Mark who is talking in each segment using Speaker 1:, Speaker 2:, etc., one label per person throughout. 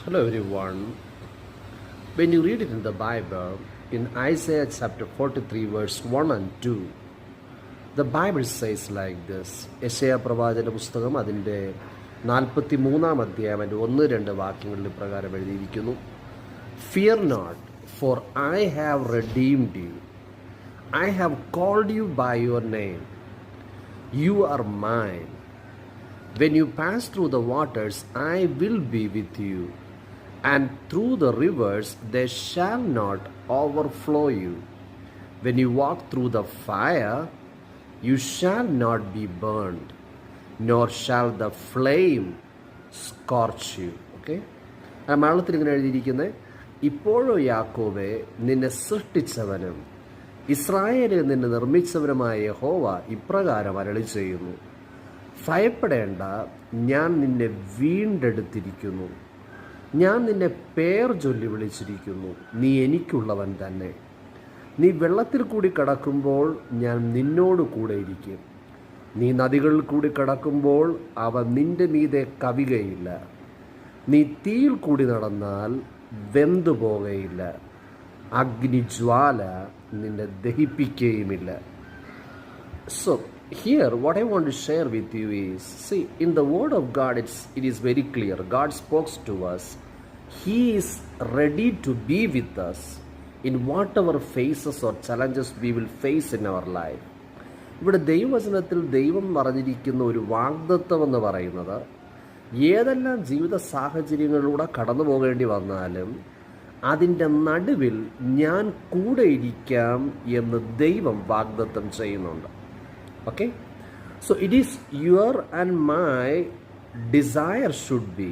Speaker 1: Hello everyone. When you read it in the Bible, in Isaiah chapter 43, verse 1 and 2, the Bible says like this. യെശയ്യാ പ്രവാചന പുസ്തകം അതിൻ്റെ 43-ാം അധ്യായം 1-2 വാക്യങ്ങളിൽ പ്രകാരം എഴുതിയിരിക്കുന്നു. Fear not, for I have redeemed you. I have called you by your name. You are mine. When you pass through the waters, I will be with you. And through the rivers, they shall not overflow you. When you walk through the fire, you shall not be burned, nor shall the flame scorch you. Okay? മലയാളത്തിൽ ഇങ്ങനെ എഴുതിയിരിക്കുന്നത്, ഇപ്പോഴോ യാക്കോബേ, നിന്നെ സൃഷ്ടിച്ചവനും ഇസ്രായേലിൽ നിന്നെ നിർമ്മിച്ചവനുമായ യഹോവ ഇപ്രകാരം അരുളി ചെയ്യുന്നു, ഭയപ്പെടേണ്ട, ഞാൻ നിന്നെ വീണ്ടെടുത്തിരിക്കുന്നു. ഞാൻ നിന്നെ പേർ ചൊല്ലി വിളിച്ചിരിക്കുന്നു. നീ എനിക്കുള്ളവൻ തന്നെ. നീ വെള്ളത്തിൽ കൂടി കടക്കുമ്പോൾ ഞാൻ നിന്നോട് കൂടെ ഇരിക്കും. നീ നദികളിൽ കൂടി കടക്കുമ്പോൾ അവ നിന്റെ മീതെ കവികയില്ല. നീ തീയിൽ കൂടി നടന്നാൽ വെന്തു പോകയില്ല. അഗ്നിജ്വാല നിന്നെ ദഹിപ്പിക്കുകയുമില്ല. So here what I want to share with you is, see, in the word of God it is very clear. God spoke to us. He is ready to be with us in whatever phases or challenges we will face in our life. ഇവിടെ ദൈവവചനത്തിൽ ദൈവം പറഞ്ഞിരിക്കുന്ന ഒരു വാഗ്ദത്തം എന്ന് പറയുന്നത്, ഏതെല്ലാം ജീവിത സാഹചര്യങ്ങളിലൂടെ കടന്നു പോകേണ്ടി വന്നാലും അതിൻ്റെ നടുവിൽ ഞാൻ കൂടെ ഇരിക്കാം എന്ന് ദൈവം വാഗ്ദത്തം ചെയ്യുന്നുണ്ട്. Okay, so it is your and my desire should be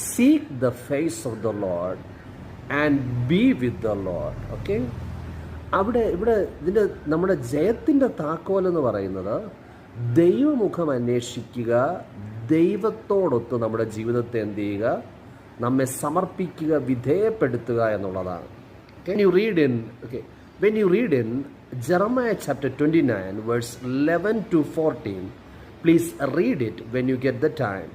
Speaker 1: seek the face of the Lord and be with the Lord. Okay, ഇവിടെ ഇതിൻ്റെ നമ്മുടെ ജയത്തിൻ്റെ താക്കോൽ എന്ന് പറയുന്നത് ദൈവമുഖം അന്വേഷിക്കുക, ദൈവത്തോടൊത്ത് നമ്മുടെ ജീവിതത്തെ എന്ത് ചെയ്യുക, നമ്മെ സമർപ്പിക്കുക, വിധേയപ്പെടുത്തുക എന്നുള്ളതാണ്. When you read in Jeremiah chapter 29, verse 11 to 14, please read it when you get the time.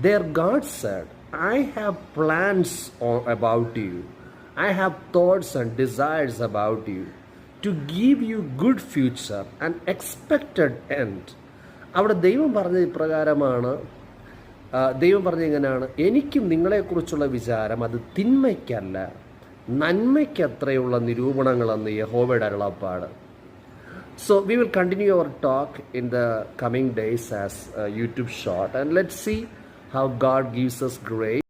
Speaker 1: There God said, I have plans about you. I have thoughts and desires about you, to give you good future and expected end. അവിടെ ദൈവം പറഞ്ഞ ഇപ്രകാരമാണ്. ദൈവം പറഞ്ഞ എങ്ങനെയാണ്, എനിക്കും നിങ്ങളെക്കുറിച്ചുള്ള വിചാരം അത് തിന്മയ്ക്കല്ല, നന്മയ്ക്കത്രയുള്ള നിരൂപണങ്ങളെന്ന് യഹോവയുടെ അരുളപ്പാട്. So we will continue our talk in the coming days as a YouTube short, and let's see how God gives us grace.